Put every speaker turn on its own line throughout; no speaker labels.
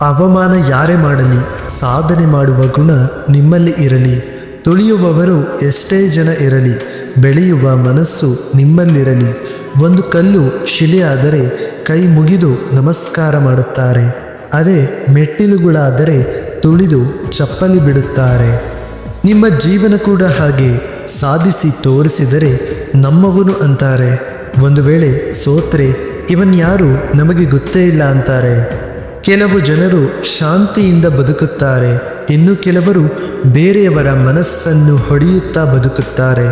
ಅವಮಾನ ಯಾರೇ ಮಾಡಲಿ ಸಾಧನೆ ಮಾಡುವ ಗುಣ ನಿಮ್ಮಲ್ಲಿ ಇರಲಿ. ತುಳಿಯುವವರು ಎಷ್ಟೇ ಜನ ಇರಲಿ ಬೆಳೆಯುವ ಮನಸ್ಸು ನಿಮ್ಮಲ್ಲಿರಲಿ. ಒಂದು ಕಲ್ಲು ಶಿಲೆಯಾದರೆ ಕೈ ಮುಗಿದು ನಮಸ್ಕಾರ ಮಾಡುತ್ತಾರೆ, ಅದೇ ಮೆಟ್ಟಿಲುಗಳಾದರೆ ತುಳಿದು ಚಪ್ಪಲಿ ಬಿಡುತ್ತಾರೆ. ನಿಮ್ಮ ಜೀವನ ಕೂಡ ಹಾಗೆ ಸಾಧಿಸಿ ತೋರಿಸಿದರೆ ನಮ್ಮವನು ಅಂತಾರೆ. ಒಂದು ವೇಳೆ ಸೋತ್ರೆ ಇವನ್ ಯಾರು ನಮಗೆ ಗೊತ್ತೇ ಇಲ್ಲ ಅಂತಾರೆ. ಕೆಲವು ಜನರು ಶಾಂತಿಯಿಂದ ಬದುಕುತ್ತಾರೆ, ಇನ್ನು ಕೆಲವರು ಬೇರೆಯವರ ಮನಸ್ಸನ್ನು ಹೊಡೆಯುತ್ತಾ ಬದುಕುತ್ತಾರೆ.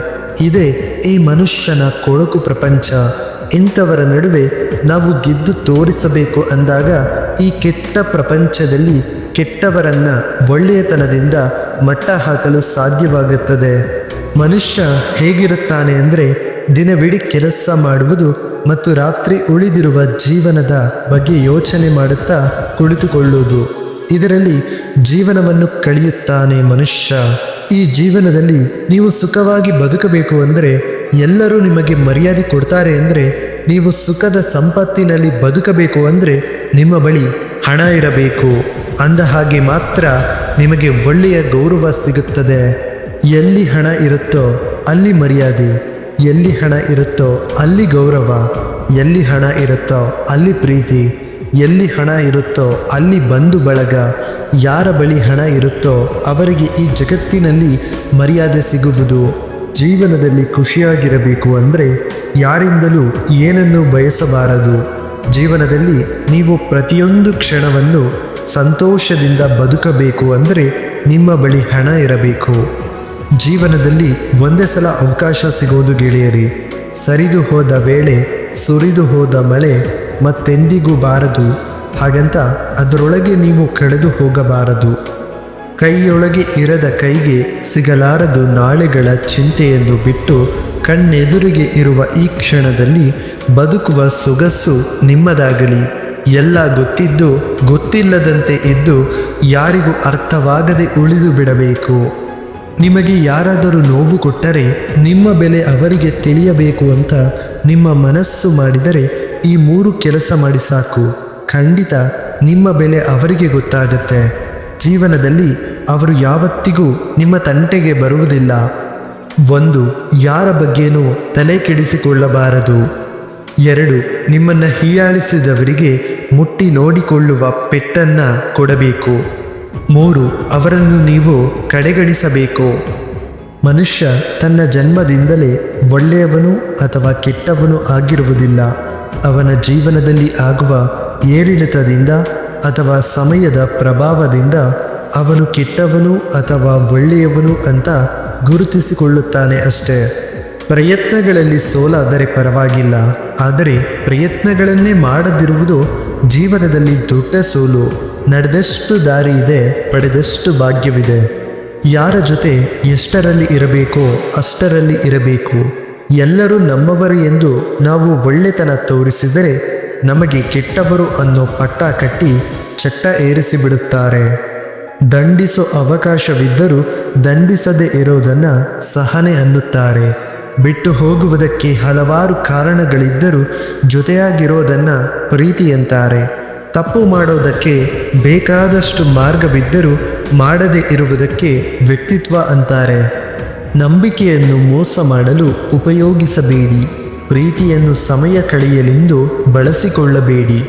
ಇದೇ ಈ ಮನುಷ್ಯನ ಕೊಳಕು ಪ್ರಪಂಚ. ಇಂಥವರ ನಡುವೆ ನಾವು ಗೆದ್ದು ತೋರಿಸಬೇಕು ಅಂದಾಗ ಈ ಕೆಟ್ಟ ಪ್ರಪಂಚದಲ್ಲಿ ಕೆಟ್ಟವರನ್ನ ಒಳ್ಳೆಯತನದಿಂದ ಮಟ್ಟ ಹಾಕಲು ಸಾಧ್ಯವಾಗುತ್ತದೆ. ಮನುಷ್ಯ ಹೇಗಿರುತ್ತಾನೆ ಅಂದರೆ ದಿನವಿಡೀ ಕೆಲಸ ಮಾಡುವುದು ಮತ್ತು ರಾತ್ರಿ ಉಳಿದಿರುವ ಜೀವನದ ಬಗ್ಗೆ ಯೋಚನೆ ಮಾಡುತ್ತಾ ಕುಳಿತುಕೊಳ್ಳುವುದು. ಇದರಲ್ಲಿ ಜೀವನವನ್ನು ಕಳೆಯುತ್ತಾನೆ ಮನುಷ್ಯ. ಈ ಜೀವನದಲ್ಲಿ ನೀವು ಸುಖವಾಗಿ ಬದುಕಬೇಕು ಅಂದರೆ, ಎಲ್ಲರೂ ನಿಮಗೆ ಮರ್ಯಾದೆ ಕೊಡ್ತಾರೆ ಅಂದರೆ, ನೀವು ಸುಖದ ಸಂಪತ್ತಿನಲ್ಲಿ ಬದುಕಬೇಕು ಅಂದರೆ ನಿಮ್ಮ ಬಳಿ ಹಣ ಇರಬೇಕು. ಅಂದ ಹಾಗೆ ಮಾತ್ರ ನಿಮಗೆ ಒಳ್ಳೆಯ ಗೌರವ ಸಿಗುತ್ತದೆ. ಎಲ್ಲಿ ಹಣ ಇರುತ್ತೋ ಅಲ್ಲಿ ಮರ್ಯಾದೆ, ಎಲ್ಲಿ ಹಣ ಇರುತ್ತೋ ಅಲ್ಲಿ ಗೌರವ, ಎಲ್ಲಿ ಹಣ ಇರುತ್ತೋ ಅಲ್ಲಿ ಪ್ರೀತಿ, ಎಲ್ಲಿ ಹಣ ಇರುತ್ತೋ ಅಲ್ಲಿ ಬಂಧು ಬಳಗ. ಯಾರ ಬಳಿ ಹಣ ಇರುತ್ತೋ ಅವರಿಗೆ ಈ ಜಗತ್ತಿನಲ್ಲಿ ಮರ್ಯಾದೆ ಸಿಗುವುದು. ಜೀವನದಲ್ಲಿ ಖುಷಿಯಾಗಿರಬೇಕು ಅಂದರೆ ಯಾರಿಂದಲೂ ಏನನ್ನೂ ಬಯಸಬಾರದು. ಜೀವನದಲ್ಲಿ ನೀವು ಪ್ರತಿಯೊಂದು ಕ್ಷಣವನ್ನು ಸಂತೋಷದಿಂದ ಬದುಕಬೇಕು ಅಂದರೆ ನಿಮ್ಮ ಬಳಿ ಹಣ ಇರಬೇಕು. ಜೀವನದಲ್ಲಿ ಒಂದೇ ಸಲ ಅವಕಾಶ ಸಿಗೋದು ಗೆಳೆಯರಿ. ಸರಿದು ಹೋದ ವೇಳೆ ಸುರಿದು ಹೋದ ಮಳೆ ಮತ್ತೆಂದಿಗೂ ಬಾರದು. ಹಾಗಂತ ಅದರೊಳಗೆ ನೀವು ಕಳೆದು ಹೋಗಬಾರದು. ಕೈಯೊಳಗೆ ಇರದ ಕೈಗೆ ಸಿಗಲಾರದು ನಾಳೆಗಳ ಚಿಂತೆಯನ್ನು ಬಿಟ್ಟು ಕಣ್ಣೆದುರಿಗೆ ಇರುವ ಈ ಕ್ಷಣದಲ್ಲಿ ಬದುಕುವ ಸೊಗಸು ನಿಮ್ಮದಾಗಲಿ. ಎಲ್ಲ ಗೊತ್ತಿದ್ದು ಗೊತ್ತಿಲ್ಲದಂತೆ ಇದ್ದು ಯಾರಿಗೂ ಅರ್ಥವಾಗದೆ ಉಳಿದು ಬಿಡಬೇಕು. ನಿಮಗೆ ಯಾರಾದರೂ ನೋವು ಕೊಟ್ಟರೆ ನಿಮ್ಮ ಬೆಲೆ ಅವರಿಗೆ ತಿಳಿಯಬೇಕು ಅಂತ ನಿಮ್ಮ ಮನಸ್ಸು ಮಾಡಿದರೆ ಈ 3 ಕೆಲಸ ಮಾಡಿ ಸಾಕು. ಖಂಡಿತ ನಿಮ್ಮ ಬೆಲೆ ಅವರಿಗೆ ಗೊತ್ತಾಗುತ್ತೆ. ಜೀವನದಲ್ಲಿ ಅವರು ಯಾವತ್ತಿಗೂ ನಿಮ್ಮ ತಂಟೆಗೆ ಬರುವುದಿಲ್ಲ. 1. ಯಾರ ಬಗ್ಗೆನೂ ತಲೆ ಕೆಡಿಸಿಕೊಳ್ಳಬಾರದು. 2. ನಿಮ್ಮನ್ನು ಹೀಯಾಳಿಸಿದವರಿಗೆ ಮುಟ್ಟಿ ನೋಡಿಕೊಳ್ಳುವ ಪೆಟ್ಟನ್ನು ಕೊಡಬೇಕು. 3. ಅವರನ್ನು ನೀವು ಕಡೆಗಣಿಸಬೇಕು. ಮನುಷ್ಯ ತನ್ನ ಜನ್ಮದಿಂದಲೇ ಒಳ್ಳೆಯವನು ಅಥವಾ ಕೆಟ್ಟವನು ಆಗಿರುವುದಿಲ್ಲ. ಅವನ ಜೀವನದಲ್ಲಿ ಆಗುವ ಏರಿಳಿತದಿಂದ ಅಥವಾ ಸಮಯದ ಪ್ರಭಾವದಿಂದ ಅವನು ಕೆಟ್ಟವನು ಅಥವಾ ಒಳ್ಳೆಯವನು ಅಂತ ಗುರುತಿಸಿಕೊಳ್ಳುತ್ತಾನೆ ಅಷ್ಟೇ. ಪ್ರಯತ್ನಗಳಲ್ಲಿ ಸೋಲಾದರೆ ಪರವಾಗಿಲ್ಲ, ಆದರೆ ಪ್ರಯತ್ನಗಳನ್ನೇ ಮಾಡದಿರುವುದು ಜೀವನದಲ್ಲಿ ದೊಡ್ಡ ಸೋಲು. ನಡೆದಷ್ಟು ದಾರಿ ಇದೆ, ಪಡೆದಷ್ಟು ಭಾಗ್ಯವಿದೆ. ಯಾರ ಜೊತೆ ಎಷ್ಟರಲ್ಲಿ ಇರಬೇಕೋ ಅಷ್ಟರಲ್ಲಿ ಇರಬೇಕು. ಎಲ್ಲರೂ ನಮ್ಮವರು ಎಂದು ನಾವು ಒಳ್ಳೆತನ ತೋರಿಸಿದರೆ ನಮಗೆ ಕೆಟ್ಟವರು ಅನ್ನೋ ಪಟ್ಟ ಕಟ್ಟಿ ಚಟ್ಟ ಏರಿಸಿಬಿಡುತ್ತಾರೆ. ದಂಡಿಸೋ ಅವಕಾಶವಿದ್ದರೂ ದಂಡಿಸದೇ ಇರೋದನ್ನು ಸಹನೆ ಅನ್ನುತ್ತಾರೆ. ಬಿಟ್ಟು ಹೋಗುವುದಕ್ಕೆ ಹಲವಾರು ಕಾರಣಗಳಿದ್ದರೂ ಜೊತೆಯಾಗಿರೋದನ್ನು ಪ್ರೀತಿ ಅಂತಾರೆ. ತಪ್ಪು ಮಾಡೋದಕ್ಕೆ ಬೇಕಾದಷ್ಟು ಮಾರ್ಗವಿದ್ದರೂ ಮಾಡದೇ ಇರುವುದಕ್ಕೆ ವ್ಯಕ್ತಿತ್ವ ಅಂತಾರೆ. ನಂಬಿಕೆಯನ್ನು ಮೋಸ ಮಾಡಲು ಉಪಯೋಗಿಸಬೇಡಿ. ಪ್ರೀತಿಯನ್ನು ಸಮಯ ಕಳೆಯಲೆಂದು ಬಳಸಿಕೊಳ್ಳಬೇಡಿ.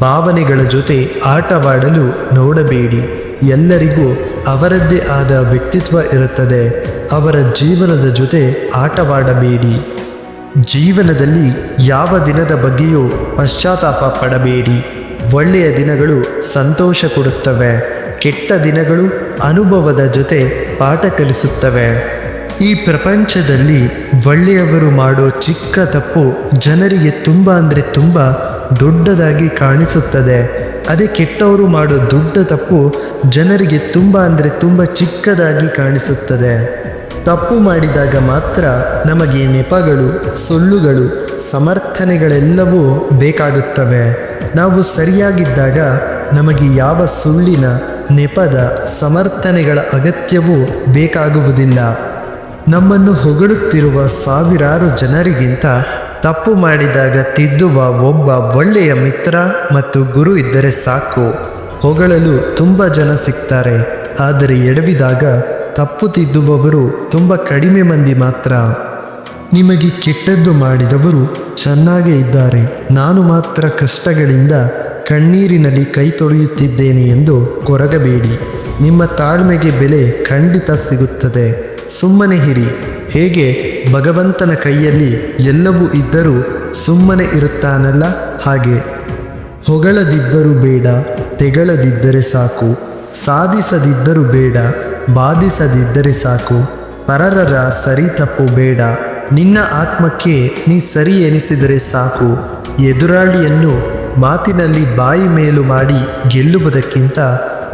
ಭಾವನೆಗಳ ಜೊತೆ ಆಟವಾಡಲು ನೋಡಬೇಡಿ. ಎಲ್ಲರಿಗೂ ಅವರದ್ದೇ ಆದ ವ್ಯಕ್ತಿತ್ವ ಇರುತ್ತದೆ. ಅವರ ಜೀವನದ ಜೊತೆ ಆಟವಾಡಬೇಡಿ. ಜೀವನದಲ್ಲಿ ಯಾವ ದಿನದ ಬಗ್ಗೆಯೂ ಪಶ್ಚಾತ್ತಾಪ ಪಡಬೇಡಿ. ಒಳ್ಳೆಯ ದಿನಗಳು ಸಂತೋಷ ಕೊಡುತ್ತವೆ, ಕೆಟ್ಟ ದಿನಗಳು ಅನುಭವದ ಜೊತೆ ಪಾಠ ಕಲಿಸುತ್ತವೆ. ಈ ಪ್ರಪಂಚದಲ್ಲಿ ಒಳ್ಳೆಯವರು ಮಾಡೋ ಚಿಕ್ಕ ತಪ್ಪು ಜನರಿಗೆ ತುಂಬ ಅಂದರೆ ತುಂಬ ದೊಡ್ಡದಾಗಿ ಕಾಣಿಸುತ್ತದೆ. ಅದೇ ಕೆಟ್ಟವರು ಮಾಡೋ ದೊಡ್ಡ ತಪ್ಪು ಜನರಿಗೆ ತುಂಬ ಅಂದರೆ ತುಂಬ ಚಿಕ್ಕದಾಗಿ ಕಾಣಿಸುತ್ತದೆ. ತಪ್ಪು ಮಾಡಿದಾಗ ಮಾತ್ರ ನಮಗೆ ನೆಪಗಳು, ಸುಳ್ಳುಗಳು, ಸಮರ್ಥನೆಗಳೆಲ್ಲವೂ ಬೇಕಾಗುತ್ತವೆ. ನಾವು ಸರಿಯಾಗಿದ್ದಾಗ ನಮಗೆ ಯಾವ ಸುಳ್ಳಿನ, ನೆಪದ, ಸಮರ್ಥನೆಗಳ ಅಗತ್ಯವೂ ಬೇಕಾಗುವುದಿಲ್ಲ. ನಮ್ಮನ್ನು ಹೊಗಳುತ್ತಿರುವ ಸಾವಿರಾರು ಜನರಿಗಿಂತ ತಪ್ಪು ಮಾಡಿದಾಗ ತಿದ್ದುವ ಒಬ್ಬ ಒಳ್ಳೆಯ ಮಿತ್ರ ಮತ್ತು ಗುರು ಇದ್ದರೆ ಸಾಕು. ಹೊಗಳಲು ತುಂಬ ಜನ ಸಿಗ್ತಾರೆ, ಆದರೆ ಎಡವಿದಾಗ ತಪ್ಪು ತಿದ್ದುವವರು ತುಂಬ ಕಡಿಮೆ ಮಂದಿ ಮಾತ್ರ. ನಿಮಗೆ ಕೆಟ್ಟದ್ದು ಮಾಡಿದವರು ಚೆನ್ನಾಗೇ ಇದ್ದಾರೆ, ನಾನು ಮಾತ್ರ ಕಷ್ಟಗಳಿಂದ ಕಣ್ಣೀರಿನಲ್ಲಿ ಕೈ ತೊಳೆಯುತ್ತಿದ್ದೇನೆ ಎಂದು ಕೊರಗಬೇಡಿ. ನಿಮ್ಮ ತಾಳ್ಮೆಗೆ ಬೆಲೆ ಖಂಡಿತ ಸಿಗುತ್ತದೆ. ಸುಮ್ಮನೆ ಇರಿ. ಹೇಗೆ ಭಗವಂತನ ಕೈಯಲ್ಲಿ ಎಲ್ಲವೂ ಇದ್ದರೂ ಸುಮ್ಮನೆ ಇರುತ್ತಾನಲ್ಲ, ಹಾಗೆ. ಹೊಗಳದಿದ್ದರೂ ಬೇಡ, ತೆಗಳದಿದ್ದರೆ ಸಾಕು. ಸಾಧಿಸದಿದ್ದರೂ ಬೇಡ, ಬಾಧಿಸದಿದ್ದರೆ ಸಾಕು. ಪರರರ ಸರಿ ತಪ್ಪು ಬೇಡ, ನಿನ್ನ ಆತ್ಮಕ್ಕೆ ನೀ ಸರಿ ಎನಿಸಿದರೆ ಸಾಕು. ಎದುರಾಳಿಯನ್ನು ಮಾತಿನಲ್ಲಿ ಬಾಯಿ ಮೇಲು ಮಾಡಿ ಗೆಲ್ಲುವುದಕ್ಕಿಂತ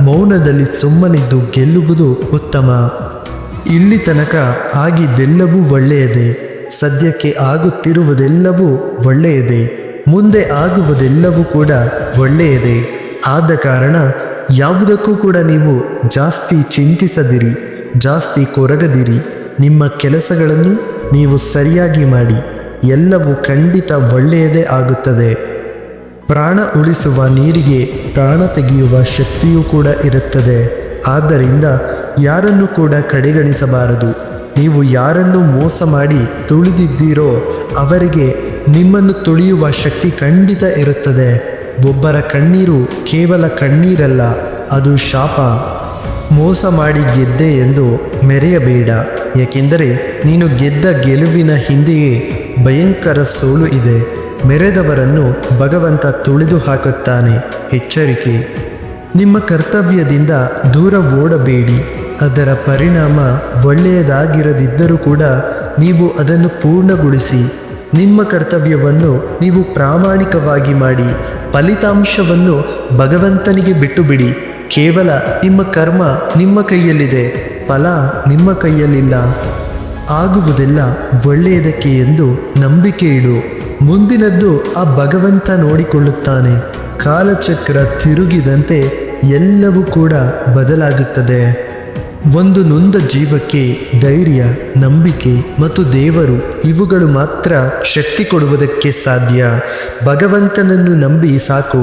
ಮೌನದಲ್ಲಿ ಸುಮ್ಮನಿದ್ದು ಗೆಲ್ಲುವುದು ಉತ್ತಮ. ಇಲ್ಲಿ ತನಕ ಆಗಿದ್ದೆಲ್ಲವೂ ಒಳ್ಳೆಯದೇ, ಸದ್ಯಕ್ಕೆ ಆಗುತ್ತಿರುವುದೆಲ್ಲವೂ ಒಳ್ಳೆಯದೇ, ಮುಂದೆ ಆಗುವುದೆಲ್ಲವೂ ಕೂಡ ಒಳ್ಳೆಯದೇ. ಆದ ಕಾರಣ ಯಾವುದಕ್ಕೂ ಕೂಡ ನೀವು ಜಾಸ್ತಿ ಚಿಂತಿಸದಿರಿ, ಜಾಸ್ತಿ ಕೊರಗದಿರಿ. ನಿಮ್ಮ ಕೆಲಸಗಳನ್ನು ನೀವು ಸರಿಯಾಗಿ ಮಾಡಿ, ಎಲ್ಲವೂ ಖಂಡಿತ ಒಳ್ಳೆಯದೇ ಆಗುತ್ತದೆ. ಪ್ರಾಣ ಉಳಿಸುವ ನೀರಿಗೆ ಪ್ರಾಣ ತೆಗೆಯುವ ಶಕ್ತಿಯೂ ಕೂಡ ಇರುತ್ತದೆ. ಆದ್ದರಿಂದ ಯಾರನ್ನು ಕೂಡ ಕಡೆಗಣಿಸಬಾರದು. ನೀವು ಯಾರನ್ನು ಮೋಸ ಮಾಡಿ ತುಳಿದಿದ್ದೀರೋ ಅವರಿಗೆ ನಿಮ್ಮನ್ನು ತುಳಿಯುವ ಶಕ್ತಿ ಖಂಡಿತ ಇರುತ್ತದೆ. ಒಬ್ಬರ ಕಣ್ಣೀರು ಕೇವಲ ಕಣ್ಣೀರಲ್ಲ, ಅದು ಶಾಪ. ಮೋಸ ಮಾಡಿ ಗೆದ್ದೆ ಎಂದು ಮೆರೆಯಬೇಡ, ಏಕೆಂದರೆ ನೀನು ಗೆದ್ದ ಗೆಲುವಿನ ಹಿಂದೆಯೇ ಭಯಂಕರ ಸೋಲು ಇದೆ. ಮೆರೆದವರನ್ನು ಭಗವಂತ ತುಳಿದು ಹಾಕುತ್ತಾನೆ. ಎಚ್ಚರಿಕೆ. ನಿಮ್ಮ ಕರ್ತವ್ಯದಿಂದ ದೂರ ಓಡಬೇಡಿ. ಅದರ ಪರಿಣಾಮ ಒಳ್ಳೆಯದಾಗಿರದಿದ್ದರೂ ಕೂಡ ನೀವು ಅದನ್ನು ಪೂರ್ಣಗೊಳಿಸಿ. ನಿಮ್ಮ ಕರ್ತವ್ಯವನ್ನು ನೀವು ಪ್ರಾಮಾಣಿಕವಾಗಿ ಮಾಡಿ, ಫಲಿತಾಂಶವನ್ನು ಭಗವಂತನಿಗೆ ಬಿಟ್ಟು ಬಿಡಿ. ಕೇವಲ ನಿಮ್ಮ ಕರ್ಮ ನಿಮ್ಮ ಕೈಯಲ್ಲಿದೆ, ಫಲ ನಿಮ್ಮ ಕೈಯಲ್ಲಿಲ್ಲ. ಆಗುವುದೆಲ್ಲ ಒಳ್ಳೆಯದಕ್ಕೆ ಎಂದು ನಂಬಿಕೆ ಇಡು. ಮುಂದಿನದ್ದು ಆ ಭಗವಂತ ನೋಡಿಕೊಳ್ಳುತ್ತಾನೆ. ಕಾಲಚಕ್ರ ತಿರುಗಿದಂತೆ ಎಲ್ಲವೂ ಕೂಡ ಬದಲಾಗುತ್ತದೆ. ಒಂದು ನೊಂದ ಜೀವಕ್ಕೆ ಧೈರ್ಯ, ನಂಬಿಕೆ ಮತ್ತು ದೇವರು ಇವುಗಳು ಮಾತ್ರ ಶಕ್ತಿ ಕೊಡುವುದಕ್ಕೆ ಸಾಧ್ಯ. ಭಗವಂತನನ್ನು ನಂಬಿ ಸಾಕು.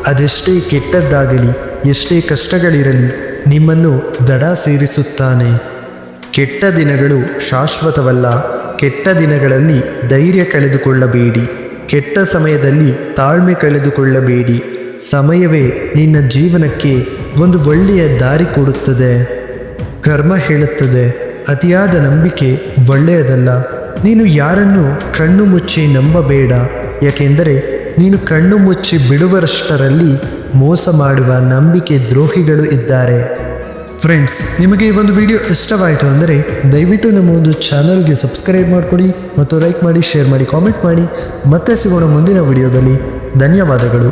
ಅದೆಷ್ಟೇ ಕೆಟ್ಟದ್ದಾಗಲಿ, ಎಷ್ಟೇ ಕಷ್ಟಗಳಿರಲಿ, ನಿಮ್ಮನ್ನು ದಡ ಸೇರಿಸುತ್ತಾನೆ. ಕೆಟ್ಟ ದಿನಗಳು ಶಾಶ್ವತವಲ್ಲ. ಕೆಟ್ಟ ದಿನಗಳಲ್ಲಿ ಧೈರ್ಯ ಕಳೆದುಕೊಳ್ಳಬೇಡಿ. ಕೆಟ್ಟ ಸಮಯದಲ್ಲಿ ತಾಳ್ಮೆ ಕಳೆದುಕೊಳ್ಳಬೇಡಿ. ಸಮಯವೇ ನಿನ್ನ ಜೀವನಕ್ಕೆ ಒಂದು ಒಳ್ಳೆಯ ದಾರಿ ಕೊಡುತ್ತದೆ. ಕರ್ಮ ಹೇಳುತ್ತದೆ, ಅತಿಯಾದ ನಂಬಿಕೆ ಒಳ್ಳೆಯದಲ್ಲ. ನೀನು ಯಾರನ್ನು ಕಣ್ಣು ಮುಚ್ಚಿ ನಂಬಬೇಡ, ಯಾಕೆಂದರೆ ನೀನು ಕಣ್ಣು ಮುಚ್ಚಿ ಬಿಡುವಷ್ಟರಲ್ಲಿ ಮೋಸ ಮಾಡುವ ನಂಬಿಕೆ ದ್ರೋಹಿಗಳು ಇದ್ದಾರೆ. ಫ್ರೆಂಡ್ಸ್, ನಿಮಗೆ ಈ ಒಂದು ವಿಡಿಯೋ ಇಷ್ಟವಾಯಿತು ಅಂದರೆ ದಯವಿಟ್ಟು ನಮ್ಮ ಒಂದು ಚಾನಲ್ಗೆ ಸಬ್ಸ್ಕ್ರೈಬ್ ಮಾಡಿಕೊಡಿ ಮತ್ತು ಲೈಕ್ ಮಾಡಿ, ಶೇರ್ ಮಾಡಿ, ಕಾಮೆಂಟ್ ಮಾಡಿ. ಮತ್ತೆ ಸಿಗೋಣ ಮುಂದಿನ ವಿಡಿಯೋದಲ್ಲಿ. ಧನ್ಯವಾದಗಳು.